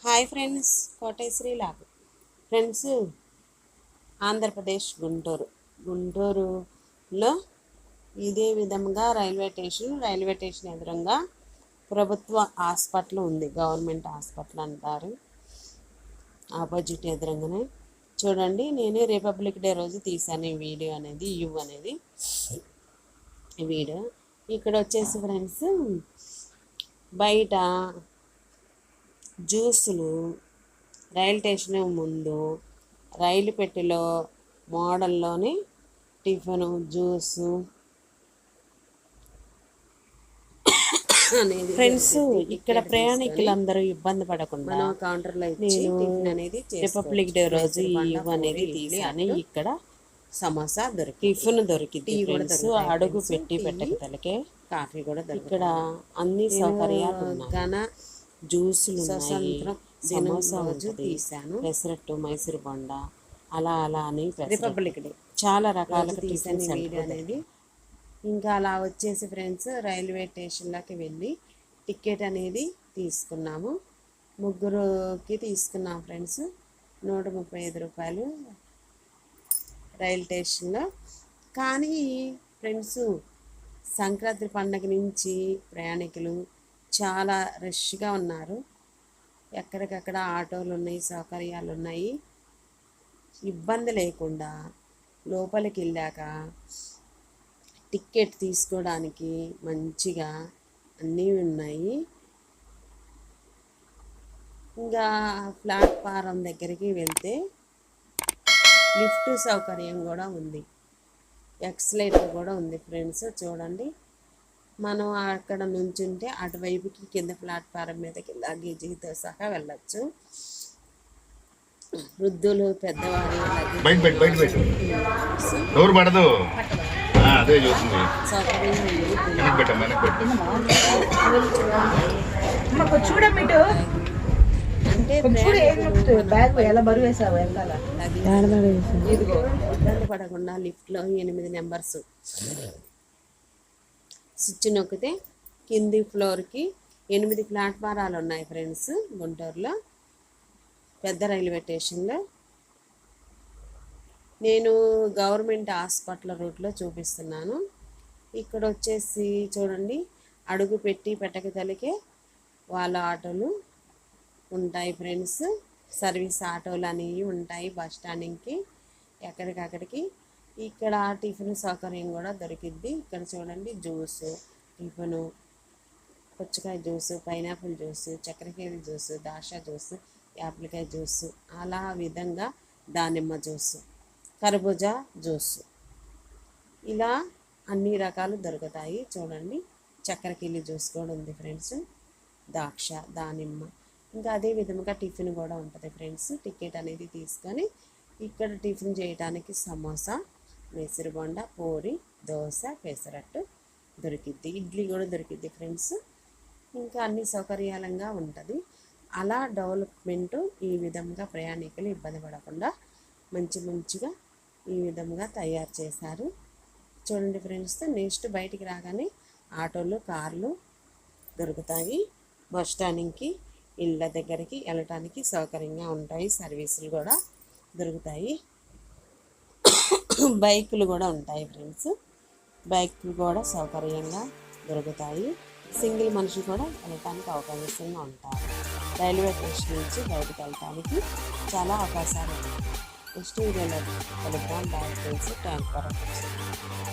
Hi friends, Koteswari log friends. Andhra Pradesh గుంటూరులో ఇదే విధంగా రైల్వే స్టేషన్ ఎదురుగా ప్రభుత్వ హాస్పిటల్ ఉంది. గవర్నమెంట్ హాస్పిటల్ అంటారు. ఆపోజిట్ ఎదురుగానే చూడండి. నేను రిపబ్లిక్ డే రోజు తీసాను ఈ వీడియో అనేది, వీడియో. ఇక్కడ వచ్చేసి ఫ్రెండ్స్, బయట జ్యూసులు రైలు స్టేషన్ ముందు రైలు పెట్టెలో మోడల్లోని టిఫిన్ జ్యూసు అనేది ఫ్రెండ్స్. ఇక్కడ ప్రయాణికులందరూ ఇబ్బంది పడకుండా కౌంటర్లో రిపబ్లిక్ డే రోజు అనేది తీసాను. ఇక్కడ సమోసా టిఫిన్ దొరికింది. అడుగు పెట్టి పెట్టక తలకే కాఫీ కూడా ఇక్కడ అన్ని సౌకర్యాలు ఉన్నాయి. జ్యూసులు సమోసా తీసాను, పెసరట్టు, మైసూర్ బొండ, అలా అని రిపబ్లిక్ డే చాలా రకాల తీసాను వీడియో అనేది. ఇంకా అలా వచ్చేసి ఫ్రెండ్స్, రైల్వే స్టేషన్లోకి వెళ్ళి టికెట్ అనేది తీసుకున్నాము. ముగ్గురుకి తీసుకున్నాం ఫ్రెండ్స్. 135 రూపాయలు రైల్ స్టేషన్లో. కానీ ఫ్రెండ్స్, సంక్రాంతి పండగ నుంచి ప్రయాణికులు చాలా రష్గా ఉన్నారు. ఎక్కడికక్కడ ఆటోలు ఉన్నాయి, సౌకర్యాలు ఉన్నాయి. ఇబ్బంది లేకుండా లోపలికి వెళ్ళాక టికెట్ తీసుకోవడానికి మంచిగా అన్నీ ఉన్నాయి. ఇంకా ప్లాట్ఫారం దగ్గరికి వెళ్తే లిఫ్ట్ సౌకర్యం కూడా ఉంది, ఎక్సలేటర్ కూడా ఉంది ఫ్రెండ్స్. చూడండి, మనం అక్కడ నుంచుంటే అటువైపుకి కింద ప్లాట్ఫారం మీదకి లగేజీతో సహా వెళ్ళచ్చు. వృద్ధులు, పెద్దవారి ఇబ్బంది పడకుండా లిఫ్ట్లో 8 నెంబర్స్ స్విచ్ నొక్కితే కింది ఫ్లోర్కి 8 ప్లాట్ఫారాలు ఉన్నాయి ఫ్రెండ్స్. గుంటూరులో పెద్ద రైల్వే స్టేషన్లో నేను గవర్నమెంట్ హాస్పిటల్ రూట్లో చూపిస్తున్నాను. ఇక్కడ వచ్చేసి చూడండి, అడుగు పెట్టి పెట్టక తలికే వాళ్ళ ఆటోలు ఉంటాయి ఫ్రెండ్స్. సర్వీస్ ఆటోలు అనేవి ఉంటాయి బస్ స్టాండింగ్కి, ఎక్కడికక్కడికి. ఇక్కడ టిఫిన్ సౌకర్యం కూడా దొరికిద్ది. ఇక్కడ చూడండి, జ్యూసు, టిఫిను, పుచ్చకాయ జ్యూసు, పైనాపిల్ జ్యూసు, చక్కెరకేళి జ్యూసు, దాషా జ్యూసు, యాపిల్కాయ జ్యూసు, అలా విధంగా దానిమ్మ జ్యూసు, కర్బూజా జ్యూసు, ఇలా అన్ని రకాలు దొరుకుతాయి. చూడండి, చక్కెరకేళి జ్యూస్ కూడా ఉంది ఫ్రెండ్స్, ద్రాక్ష, దానిమ్మ. ఇంకా అదే విధంగా టిఫిన్ కూడా ఉంటుంది ఫ్రెండ్స్. టికెట్ అనేది తీసుకొని ఇక్కడ టిఫిన్ చేయడానికి సమోసా, మైసూర్ బొండ, పూరి, దోశ, పెసరట్టు దొరికిద్ది. ఇడ్లీ కూడా దొరికిద్ది ఫ్రెండ్స్. ఇంకా అన్ని సౌకర్యాలంగా ఉంటుంది. అలా డెవలప్మెంటు ఈ విధంగా ప్రయాణికులు ఇబ్బంది పడకుండా మంచిగా ఈ విధంగా తయారు చేశారు. చూడండి ఫ్రెండ్స్. నెక్స్ట్ బయటికి రాగానే ఆటోలు, కార్లు దొరుకుతాయి. బస్ స్టాండింగ్కి, ఇళ్ళ దగ్గరికి వెళ్ళటానికి సౌకర్యంగా ఉంటాయి. సర్వీసులు కూడా దొరుకుతాయి. బైకులు కూడా ఉంటాయి ఫ్రెండ్స్. బైకులు కూడా సౌకర్యంగా దొరుకుతాయి. సింగిల్ మనిషి కూడా వెళ్ళటానికి అవకాశంగా ఉంటారు. రైల్వే స్టేషన్ నుంచి బయటకు వెళ్ళటానికి చాలా అవకాశాలు ఉన్నాయి. నెక్స్ట్ వీడియోలో కలుద్దాం. Bye friends. Thank for watching.